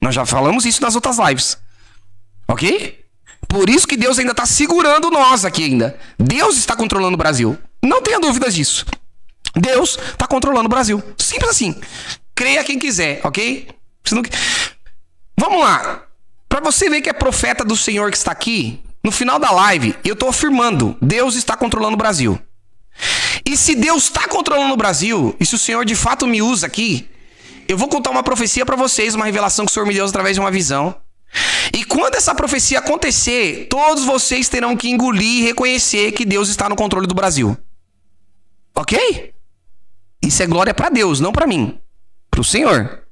Nós já falamos isso nas outras lives. Ok? Por isso que Deus ainda está segurando nós aqui ainda. Deus está controlando o Brasil. Não tenha dúvidas disso. Deus está controlando o Brasil. Simples assim. Creia quem quiser, ok? Não... Vamos lá. Para você ver que é profeta do Senhor que está aqui, no final da live, eu estou afirmando, Deus está controlando o Brasil. E se Deus está controlando o Brasil, e se o Senhor de fato me usa aqui, eu vou contar uma profecia para vocês, uma revelação que o Senhor me deu através de uma visão. E quando essa profecia acontecer, todos vocês terão que engolir e reconhecer que Deus está no controle do Brasil. Ok? Isso é glória para Deus, não para mim. Para o Senhor.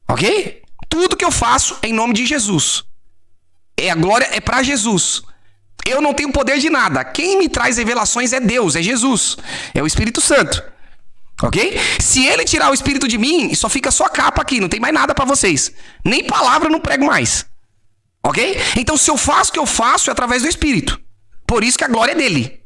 Ok? Tudo que eu faço é em nome de Jesus. A glória é para Jesus. Eu não tenho poder de nada. Quem me traz revelações é Deus, é Jesus. É o Espírito Santo. Ok? Se ele tirar o Espírito de mim, só fica só capa aqui. Não tem mais nada para vocês. Nem palavra eu não prego mais. Ok? Então se eu faço o que eu faço é através do Espírito. Por isso que a glória é dele.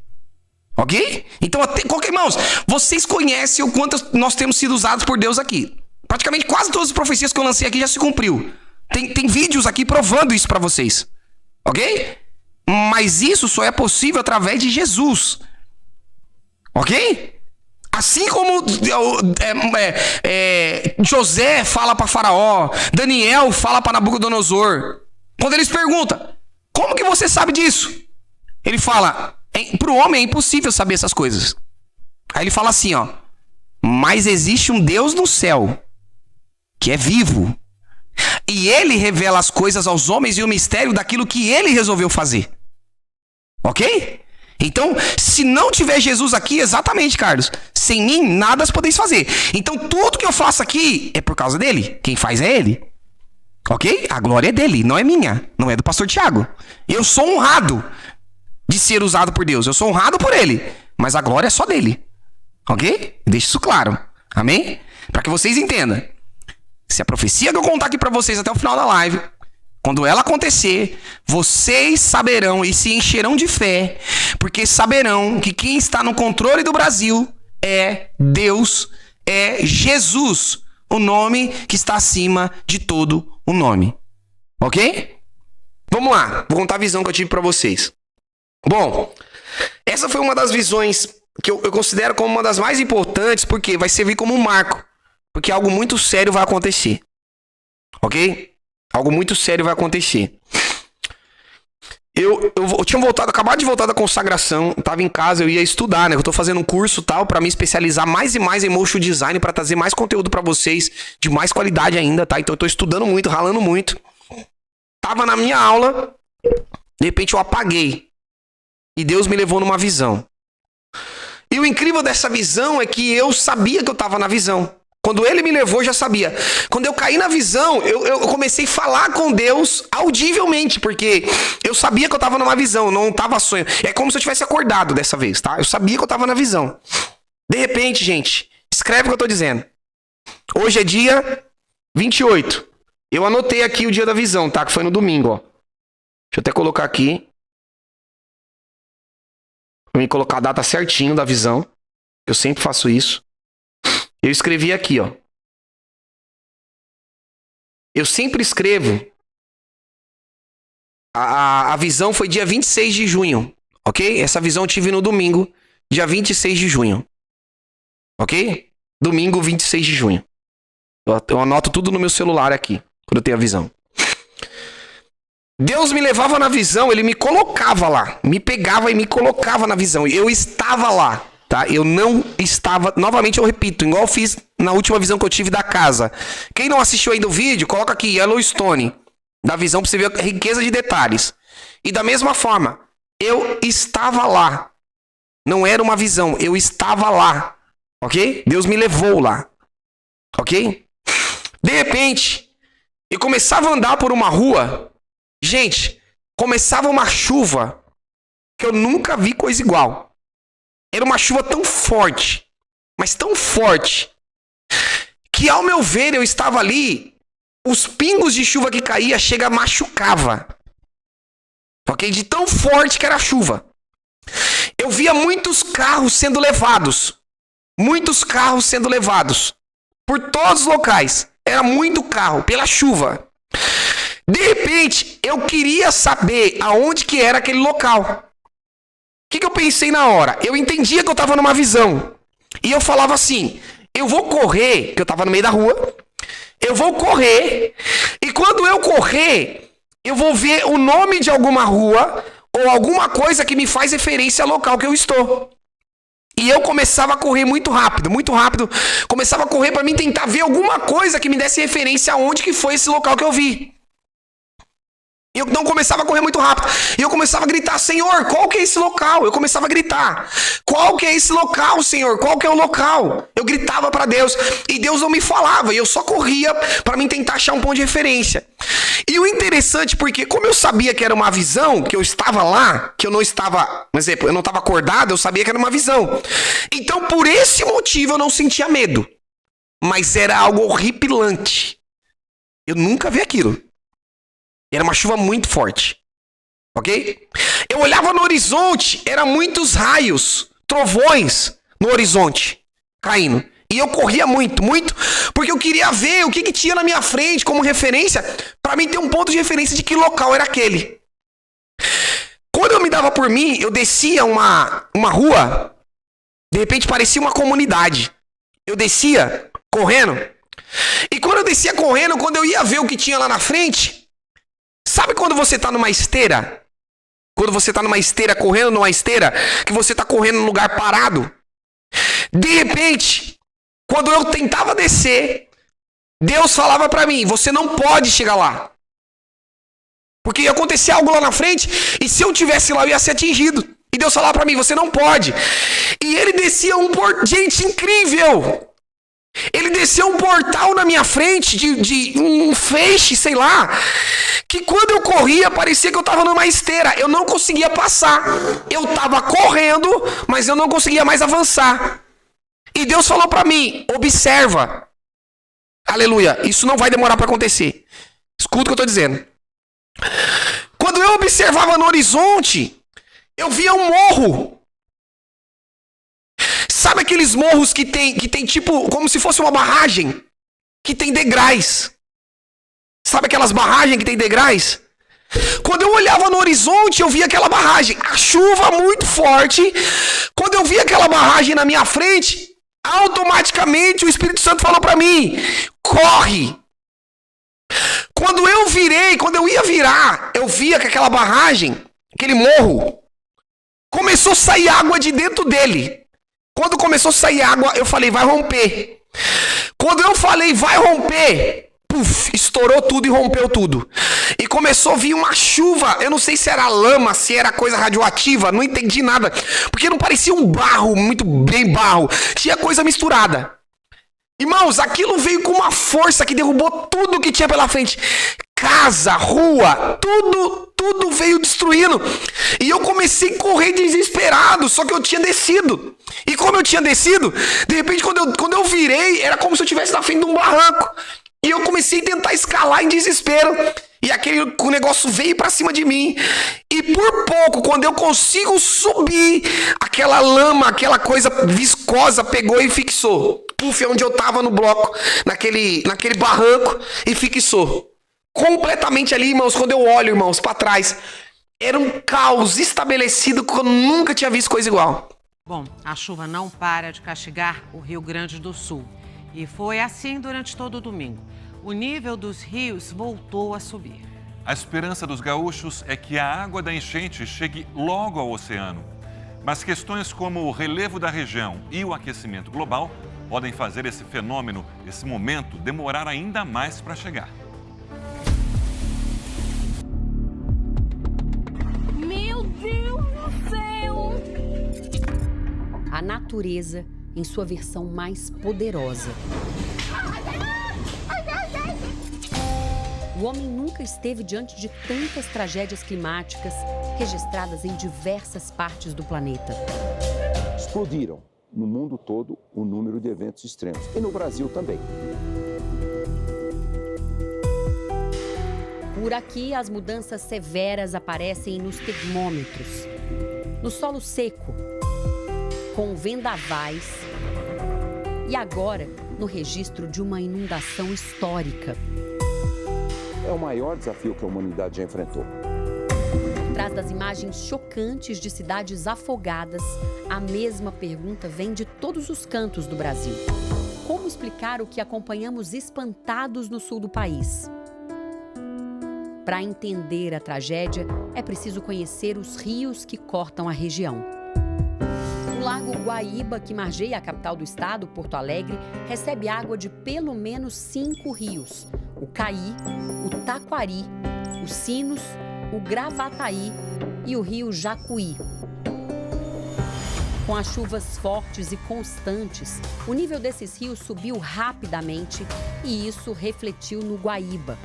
Ok? Então, irmãos, vocês conhecem o quanto nós temos sido usados por Deus aqui. Praticamente quase todas as profecias que eu lancei aqui já se cumpriu. Tem vídeos aqui provando isso para vocês. Ok? Mas isso só é possível através de Jesus. Ok? Assim como José fala para Faraó, Daniel fala para Nabucodonosor. Quando eles perguntam, como que você sabe disso? Ele fala, para o homem é impossível saber essas coisas. Aí ele fala assim, ó, mas existe um Deus no céu, que é vivo. E ele revela as coisas aos homens e o mistério daquilo que ele resolveu fazer. Ok? Então, se não tiver Jesus aqui, exatamente, Carlos, sem mim, nada podeis fazer. Então, tudo que eu faço aqui é por causa dele. Quem faz é ele. Ok? A glória é dele, não é minha. Não é do pastor Tiago. Eu sou honrado de ser usado por Deus. Eu sou honrado por ele. Mas a glória é só dele. Ok? Deixe isso claro. Amém? Para que vocês entendam. Se a profecia que eu contar aqui para vocês até o final da live, quando ela acontecer, vocês saberão e se encherão de fé, porque saberão que quem está no controle do Brasil é Deus, é Jesus, o nome que está acima de todo o nome. Ok? Vamos lá, vou contar a visão que eu tive para vocês. Bom, essa foi uma das visões que eu considero como uma das mais importantes, porque vai servir como um marco. Porque algo muito sério vai acontecer. Ok? Algo muito sério vai acontecer. Eu tinha acabado de voltar da consagração, tava em casa, eu ia estudar, né? Eu tô fazendo um curso tal para me especializar mais e mais em motion design, para trazer mais conteúdo para vocês, de mais qualidade ainda, tá? Então eu tô estudando muito, ralando muito. Tava na minha aula, de repente eu apaguei. E Deus me levou numa visão. E o incrível dessa visão é que eu sabia que eu tava na visão. Quando ele me levou, eu já sabia. Quando eu caí na visão, eu comecei a falar com Deus audivelmente, porque eu sabia que eu estava numa visão, não estava sonho. É como se eu tivesse acordado dessa vez, tá? Eu sabia que eu estava na visão. De repente, gente, escreve o que eu estou dizendo. Hoje é dia 28. Eu anotei aqui o dia da visão, tá? Que foi no domingo, ó. Deixa eu até colocar aqui. Vou me colocar a data certinho da visão. Eu sempre faço isso. Eu escrevi aqui, ó. Eu sempre escrevo. A visão foi dia 26 de junho, ok? Essa visão eu tive no domingo, dia 26 de junho. Ok? Domingo, 26 de junho. Eu anoto tudo no meu celular aqui, quando eu tenho a visão. Deus me levava na visão, ele me colocava lá. Me pegava e me colocava na visão. Eu estava lá. Tá? Eu não estava, novamente eu repito, igual eu fiz na última visão que eu tive da casa. Quem não assistiu ainda o vídeo, coloca aqui Yellowstone, da visão para você ver a riqueza de detalhes. E da mesma forma, eu estava lá. Não era uma visão, eu estava lá. Ok? Deus me levou lá. Ok? De repente, eu começava a andar por uma rua. Gente, começava uma chuva que eu nunca vi coisa igual. Era uma chuva tão forte, mas tão forte, que ao meu ver eu estava ali, os pingos de chuva que caía machucava. Ok? De tão forte que era a chuva. Eu via muitos carros sendo levados. Muitos carros sendo levados. Por todos os locais. Era muito carro, pela chuva. De repente, eu queria saber aonde que era aquele local. O que eu pensei na hora? Eu entendia que eu estava numa visão. E eu falava assim, eu vou correr, que eu estava no meio da rua, eu vou correr, e quando eu correr, eu vou ver o nome de alguma rua, ou alguma coisa que me faz referência ao local que eu estou. E eu começava a correr muito rápido, começava a correr para mim tentar ver alguma coisa que me desse referência aonde que foi esse local que eu vi. E eu não começava a correr muito rápido. E eu começava a gritar, Senhor, qual que é esse local? Eu começava a gritar, qual que é esse local, Senhor? Qual que é o local? Eu gritava para Deus. E Deus não me falava. E eu só corria para mim tentar achar um ponto de referência. E o interessante, porque como eu sabia que era uma visão, que eu estava lá, que eu não estava, por exemplo, eu não estava acordado, eu sabia que era uma visão. Então, por esse motivo, eu não sentia medo. Mas era algo horripilante. Eu nunca vi aquilo. Era uma chuva muito forte, ok? Eu olhava no horizonte, eram muitos raios, trovões no horizonte, caindo. E eu corria muito, porque eu queria ver o que tinha na minha frente como referência, para mim ter um ponto de referência de que local era aquele. Quando eu me dava por mim, eu descia uma rua, de repente parecia uma comunidade. Eu descia correndo, e quando eu descia correndo, quando eu ia ver o que tinha lá na frente... Sabe quando você tá numa esteira? Quando você tá numa esteira, correndo numa esteira, que você tá correndo num lugar parado? De repente, quando eu tentava descer, Deus falava pra mim, você não pode chegar lá. Porque ia acontecer algo lá na frente, e se eu tivesse lá, eu ia ser atingido. E Deus falava pra mim, você não pode. E ele descia gente, incrível! Ele desceu um portal na minha frente, de um feixe, sei lá, que quando eu corria, parecia que eu estava numa esteira. Eu não conseguia passar. Eu estava correndo, mas eu não conseguia mais avançar. E Deus falou para mim, observa. Aleluia, isso não vai demorar para acontecer. Escuta o que eu estou dizendo. Quando eu observava no horizonte, eu via um morro. Sabe aqueles morros que tem tipo, como se fosse uma barragem, que tem degraus? Sabe aquelas barragens que tem degraus? Quando eu olhava no horizonte, eu via aquela barragem. A chuva muito forte. Quando eu via aquela barragem na minha frente, automaticamente o Espírito Santo falou para mim, corre. Quando eu ia virar, eu via que aquela barragem, aquele morro, começou a sair água de dentro dele. Quando começou a sair água, eu falei, vai romper. Quando eu falei, vai romper, puf, estourou tudo e rompeu tudo. E começou a vir uma chuva, eu não sei se era lama, se era coisa radioativa, não entendi nada. Porque não parecia um barro, muito bem barro, tinha coisa misturada. Irmãos, aquilo veio com uma força que derrubou tudo que tinha pela frente. Casa, rua, tudo veio destruindo. E eu comecei a correr desesperado, só que eu tinha descido. E como eu tinha descido, de repente quando eu virei, era como se eu estivesse na frente de um barranco. E eu comecei a tentar escalar em desespero. E o negócio veio pra cima de mim. E por pouco, quando eu consigo subir, aquela lama, aquela coisa viscosa pegou e fixou. Puf, é onde eu tava no bloco, naquele barranco, e fixou. Completamente ali, irmãos, quando eu olho, irmãos, pra trás, era um caos estabelecido que eu nunca tinha visto coisa igual. Bom, a chuva não para de castigar o Rio Grande do Sul. E foi assim durante todo o domingo. O nível dos rios voltou a subir. A esperança dos gaúchos é que a água da enchente chegue logo ao oceano. Mas questões como o relevo da região e o aquecimento global podem fazer esse fenômeno, esse momento, demorar ainda mais para chegar. Meu Deus do céu! A natureza em sua versão mais poderosa. O homem nunca esteve diante de tantas tragédias climáticas registradas em diversas partes do planeta. Explodiram no mundo todo o número de eventos extremos e no Brasil também. Por aqui, as mudanças severas aparecem nos termômetros, no solo seco, com vendavais e agora no registro de uma inundação histórica. É o maior desafio que a humanidade já enfrentou. Atrás das imagens chocantes de cidades afogadas, a mesma pergunta vem de todos os cantos do Brasil. Como explicar o que acompanhamos espantados no sul do país? Para entender a tragédia, é preciso conhecer os rios que cortam a região. O Lago Guaíba, que margeia a capital do estado, Porto Alegre, recebe água de pelo menos 5 rios: o Caí, o Taquari, o Sinos, o Gravataí e o rio Jacuí. Com as chuvas fortes e constantes, o nível desses rios subiu rapidamente e isso refletiu no Guaíba.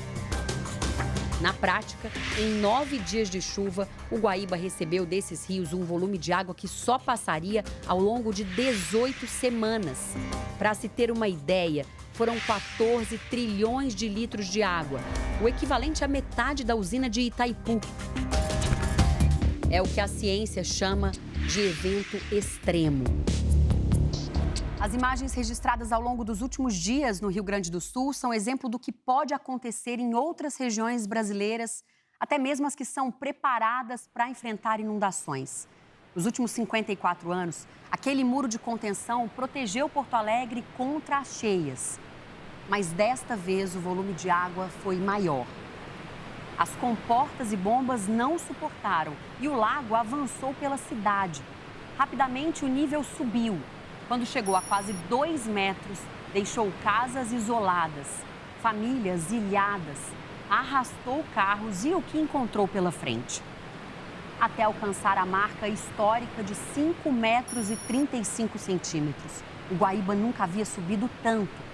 Na prática, em 9 dias de chuva, o Guaíba recebeu desses rios um volume de água que só passaria ao longo de 18 semanas. Para se ter uma ideia, foram 14 trilhões de litros de água, o equivalente à metade da usina de Itaipu. É o que a ciência chama de evento extremo. As imagens registradas ao longo dos últimos dias no Rio Grande do Sul são exemplo do que pode acontecer em outras regiões brasileiras, até mesmo as que são preparadas para enfrentar inundações. Nos últimos 54 anos, aquele muro de contenção protegeu Porto Alegre contra as cheias. Mas desta vez o volume de água foi maior. As comportas e bombas não suportaram e o lago avançou pela cidade. Rapidamente o nível subiu. Quando chegou a quase 2 metros, deixou casas isoladas, famílias ilhadas, arrastou carros e o que encontrou pela frente. Até alcançar a marca histórica de 5 metros e 35 centímetros. O Guaíba nunca havia subido tanto.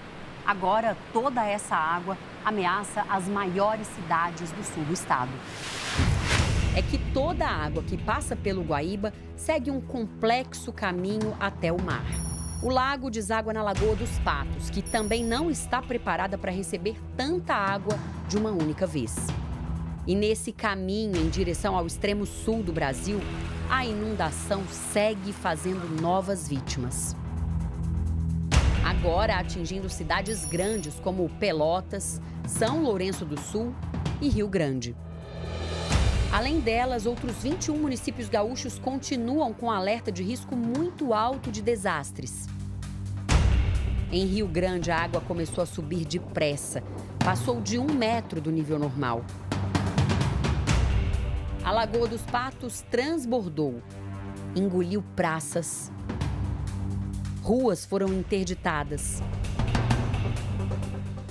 Agora, toda essa água ameaça as maiores cidades do sul do estado. É que toda a água que passa pelo Guaíba segue um complexo caminho até o mar. O lago deságua na Lagoa dos Patos, que também não está preparada para receber tanta água de uma única vez. E nesse caminho em direção ao extremo sul do Brasil, a inundação segue fazendo novas vítimas. Agora atingindo cidades grandes como Pelotas, São Lourenço do Sul e Rio Grande. Além delas, outros 21 municípios gaúchos continuam com alerta de risco muito alto de desastres. Em Rio Grande, a água começou a subir depressa. Passou de 1 metro do nível normal. A Lagoa dos Patos transbordou, engoliu praças. Ruas foram interditadas.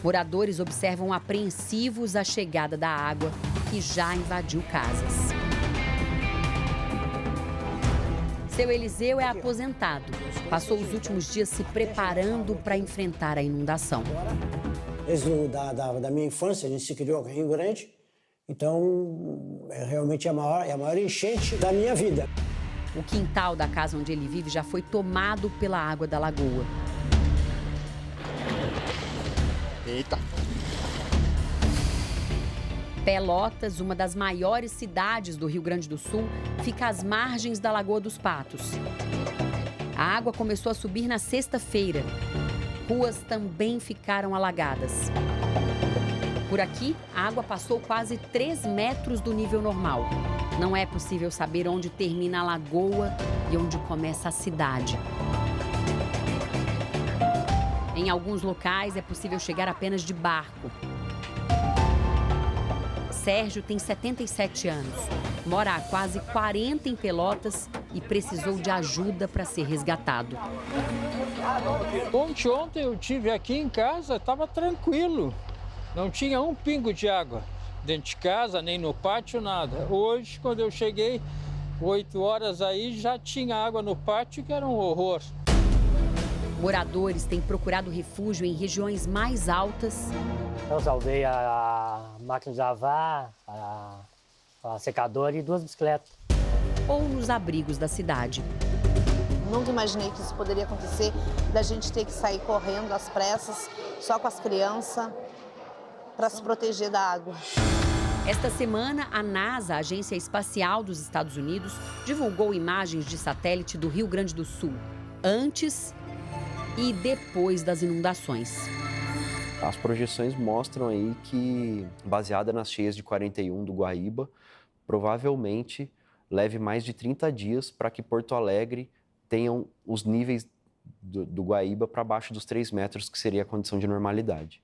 Moradores observam apreensivos a chegada da água, que já invadiu casas. Seu Eliseu é aposentado. Passou os últimos dias se preparando para enfrentar a inundação. Desde da minha infância, a gente se criou aqui em Rio Grande. Então, realmente é a maior enchente da minha vida. O quintal da casa onde ele vive já foi tomado pela água da lagoa. Eita! Pelotas, uma das maiores cidades do Rio Grande do Sul, fica às margens da Lagoa dos Patos. A água começou a subir na sexta-feira. Ruas também ficaram alagadas. Por aqui, a água passou quase 3 metros do nível normal. Não é possível saber onde termina a lagoa e onde começa a cidade. Em alguns locais, é possível chegar apenas de barco. Sérgio tem 77 anos, mora há quase 40 em Pelotas e precisou de ajuda para ser resgatado. Ontem eu estive aqui em casa, estava tranquilo. Não tinha um pingo de água dentro de casa, nem no pátio, nada. Hoje, quando eu cheguei, 8 horas aí, já tinha água no pátio, que era um horror. Moradores têm procurado refúgio em regiões mais altas. Eu salvei a máquina de lavar, a secadora e 2 bicicletas. Ou nos abrigos da cidade. Nunca imaginei que isso poderia acontecer, da gente ter que sair correndo às pressas, só com as crianças, para se proteger da água. Esta semana, a NASA, a Agência Espacial dos Estados Unidos, divulgou imagens de satélite do Rio Grande do Sul, antes e depois das inundações. As projeções mostram aí que, baseada nas cheias de 41 do Guaíba, provavelmente leve mais de 30 dias para que Porto Alegre tenham os níveis do Guaíba para baixo dos 3 metros, que seria a condição de normalidade.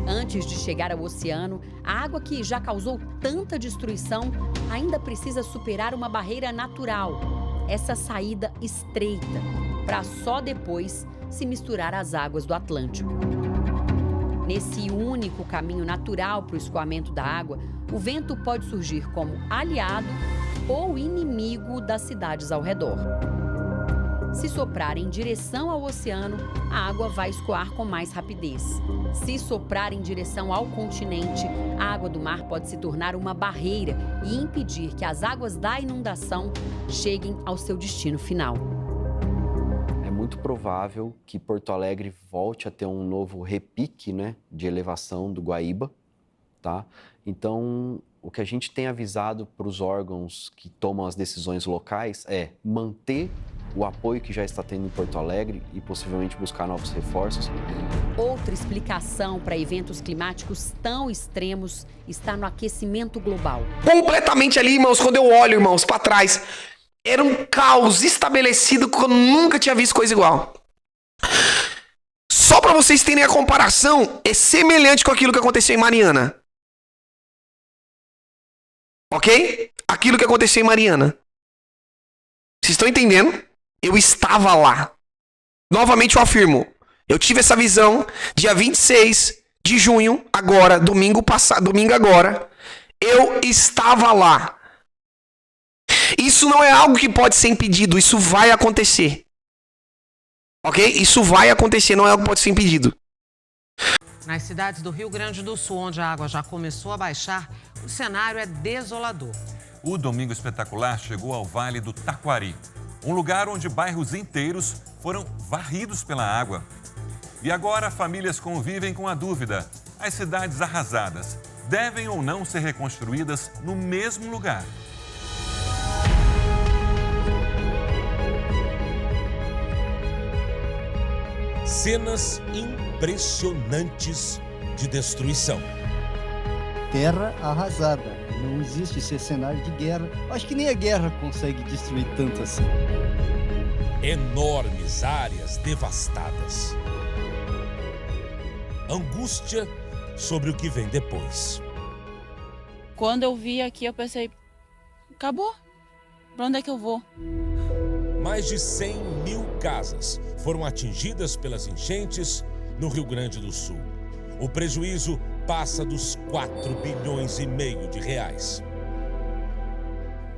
Antes de chegar ao oceano, a água que já causou tanta destruição ainda precisa superar uma barreira natural, essa saída estreita, para só depois se misturar às águas do Atlântico. Nesse único caminho natural para o escoamento da água, o vento pode surgir como aliado ou inimigo das cidades ao redor. Se soprar em direção ao oceano, a água vai escoar com mais rapidez. Se soprar em direção ao continente, a água do mar pode se tornar uma barreira e impedir que as águas da inundação cheguem ao seu destino final. É muito provável que Porto Alegre volte a ter um novo repique, né, de elevação do Guaíba, tá? Então, o que a gente tem avisado para os órgãos que tomam as decisões locais é manter o apoio que já está tendo em Porto Alegre e possivelmente buscar novos reforços. Outra explicação para eventos climáticos tão extremos está no aquecimento global. Completamente ali, irmãos, quando eu olho, irmãos, para trás, era um caos estabelecido que eu nunca tinha visto coisa igual. Só para vocês terem a comparação, é semelhante com aquilo que aconteceu em Mariana. Ok? Aquilo que aconteceu em Mariana. Vocês estão entendendo? Eu estava lá. Novamente eu afirmo. Eu tive essa visão dia 26 de junho, agora, domingo agora. Eu estava lá. Isso não é algo que pode ser impedido, isso vai acontecer. Ok? Isso vai acontecer, não é algo que pode ser impedido. Nas cidades do Rio Grande do Sul, onde a água já começou a baixar, o cenário é desolador. O Domingo Espetacular chegou ao Vale do Taquari, um lugar onde bairros inteiros foram varridos pela água. E agora famílias convivem com a dúvida: as cidades arrasadas devem ou não ser reconstruídas no mesmo lugar? Cenas impressionantes de destruição. Terra arrasada. Não existe esse cenário de guerra. Acho que nem a guerra consegue destruir tanto assim. Enormes áreas devastadas. Angústia sobre o que vem depois. Quando eu vi aqui, eu pensei, acabou. Para onde é que eu vou? Mais de 100 mil casas foram atingidas pelas enchentes no Rio Grande do Sul. O prejuízo passa dos 4,5 bilhões de reais.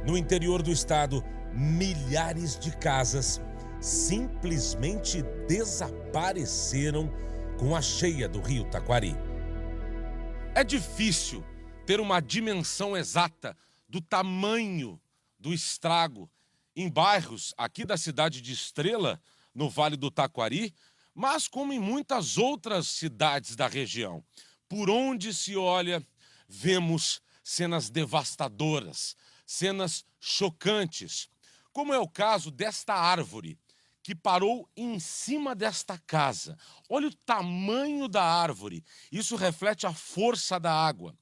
No interior do estado, milhares de casas simplesmente desapareceram com a cheia do rio Taquari. É difícil ter uma dimensão exata do tamanho do estrago em bairros aqui da cidade de Estrela, no Vale do Taquari, mas como em muitas outras cidades da região. Por onde se olha, vemos cenas devastadoras, cenas chocantes, como é o caso desta árvore que parou em cima desta casa. Olha o tamanho da árvore, isso reflete a força da água.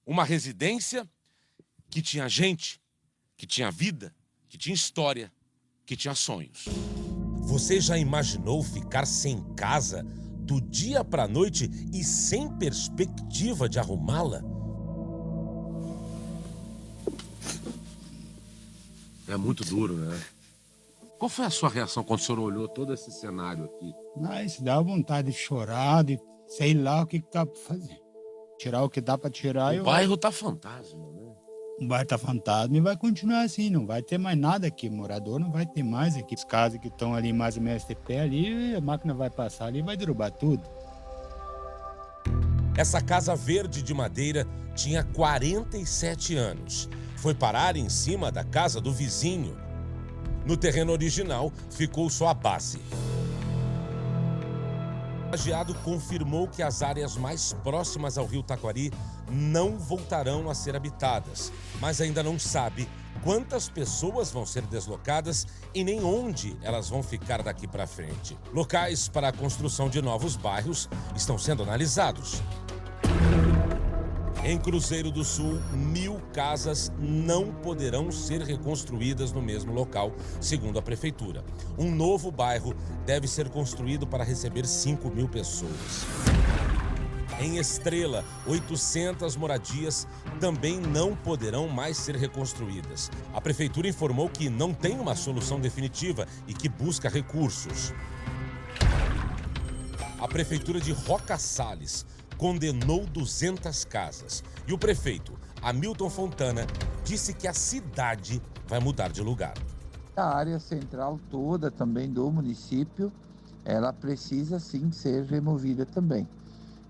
Uma residência que tinha gente, que tinha vida, que tinha história, que tinha sonhos. Você já imaginou ficar sem casa do dia para a noite e sem perspectiva de arrumá-la? É muito duro, né? Qual foi a sua reação quando o senhor olhou todo esse cenário aqui? Mas dá vontade de chorar, de sei lá o que dá para fazer. Tirar o que dá para tirar. O bairro tá fantasma, né? O bairro tá fantasma e vai continuar assim, não vai ter mais nada aqui. Morador não vai ter mais aqui. As casas que estão ali mais ou menos de pé ali, a máquina vai passar ali e vai derrubar tudo. Essa casa verde de madeira tinha 47 anos. Foi parar em cima da casa do vizinho. No terreno original, ficou só a base. O lajeado confirmou que as áreas mais próximas ao rio Taquari não voltarão a ser habitadas, mas ainda não sabe quantas pessoas vão ser deslocadas e nem onde elas vão ficar daqui para frente. Locais para a construção de novos bairros estão sendo analisados. Em Cruzeiro do Sul, 1.000 casas não poderão ser reconstruídas no mesmo local, segundo a prefeitura. Um novo bairro deve ser construído para receber 5.000 pessoas. Em Estrela, 800 moradias também não poderão mais ser reconstruídas. A prefeitura informou que não tem uma solução definitiva e que busca recursos. A prefeitura de Roca Salles condenou 200 casas. E o prefeito, Hamilton Fontana, disse que a cidade vai mudar de lugar. A área central toda também do município, ela precisa sim ser removida também.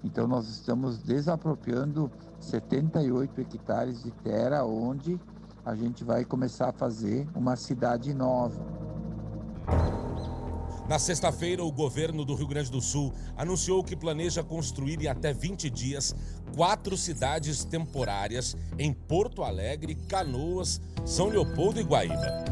Então nós estamos desapropriando 78 hectares de terra, onde a gente vai começar a fazer uma cidade nova. Na sexta-feira, o governo do Rio Grande do Sul anunciou que planeja construir em até 20 dias 4 cidades temporárias em Porto Alegre, Canoas, São Leopoldo e Guaíba.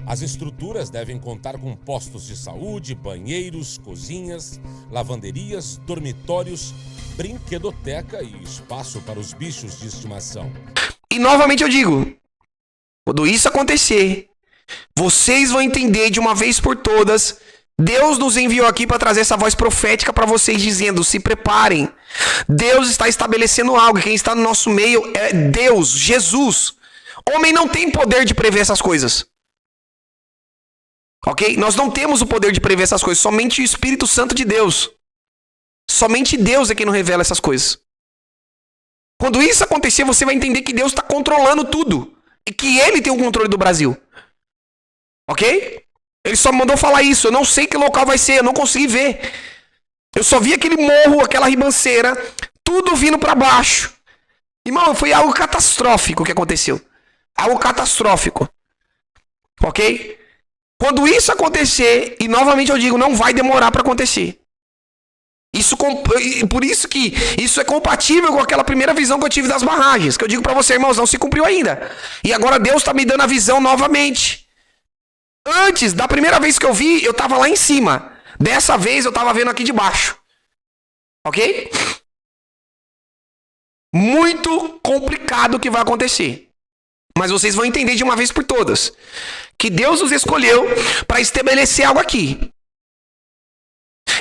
As estruturas devem contar com postos de saúde, banheiros, cozinhas, lavanderias, dormitórios, brinquedoteca e espaço para os bichos de estimação. E novamente eu digo, quando isso acontecer, vocês vão entender de uma vez por todas. Deus nos enviou aqui para trazer essa voz profética para vocês, dizendo: se preparem. Deus está estabelecendo algo. Quem está no nosso meio é Deus, Jesus. Homem não tem poder de prever essas coisas. Ok? Nós não temos o poder de prever essas coisas. Somente o Espírito Santo de Deus. Somente Deus é quem nos revela essas coisas. Quando isso acontecer, você vai entender que Deus está controlando tudo. E que Ele tem o controle do Brasil. Ok? Ele só mandou falar isso. Eu não sei que local vai ser. Eu não consegui ver. Eu só vi aquele morro, aquela ribanceira, tudo vindo para baixo. Irmão, foi algo catastrófico que aconteceu. Algo catastrófico. Ok? Quando isso acontecer, e novamente eu digo, não vai demorar para acontecer. Por isso que isso é compatível com aquela primeira visão que eu tive das barragens. Que eu digo para você, irmãos, não se cumpriu ainda. E agora Deus está me dando a visão novamente. Antes, da primeira vez que eu vi, eu estava lá em cima. Dessa vez eu estava vendo aqui de baixo. Ok? Muito complicado o que vai acontecer. Mas vocês vão entender de uma vez por todas que Deus nos escolheu para estabelecer algo aqui.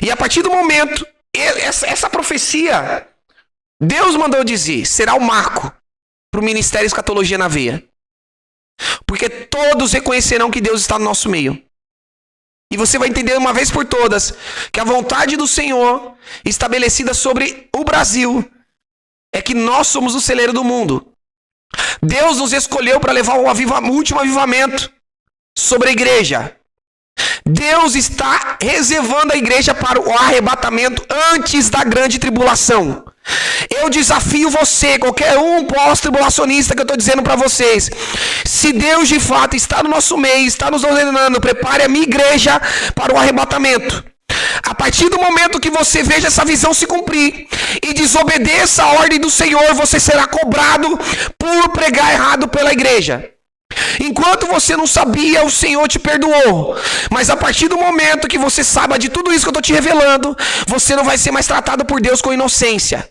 E a partir do momento, essa profecia, Deus mandou dizer, será o marco para o Ministério Escatologia na Veia. Porque todos reconhecerão que Deus está no nosso meio. E você vai entender uma vez por todas que a vontade do Senhor estabelecida sobre o Brasil é que nós somos o celeiro do mundo. Deus nos escolheu para levar o último avivamento sobre a igreja. Deus está reservando a igreja para o arrebatamento antes da grande tribulação. Eu desafio você, qualquer um pós-tribulacionista que eu estou dizendo para vocês. Se Deus de fato está no nosso meio, está nos ordenando, prepare a minha igreja para o arrebatamento. A partir do momento que você veja essa visão se cumprir e desobedeça a ordem do Senhor, você será cobrado por pregar errado pela igreja. Enquanto você não sabia, o Senhor te perdoou. Mas a partir do momento que você saiba de tudo isso que eu estou te revelando, você não vai ser mais tratado por Deus com inocência.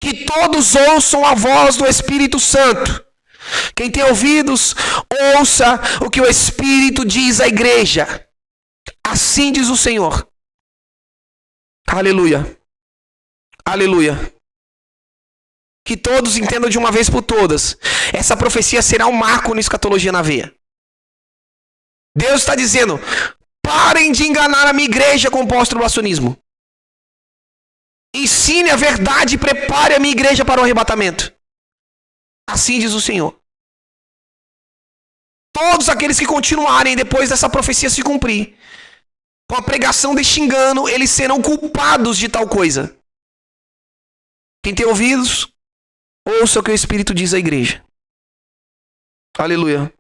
Que todos ouçam a voz do Espírito Santo. Quem tem ouvidos, ouça o que o Espírito diz à igreja. Assim diz o Senhor. Aleluia. Aleluia. Que todos entendam de uma vez por todas. Essa profecia será um marco no Escatologia na Veia. Deus está dizendo: parem de enganar a minha igreja com o pós-tribulacionismo. Ensine a verdade e prepare a minha igreja para o arrebatamento. Assim diz o Senhor. Todos aqueles que continuarem depois dessa profecia se cumprir, com a pregação deste engano, eles serão culpados de tal coisa. Quem tem ouvidos, ouça o que o Espírito diz à igreja. Aleluia.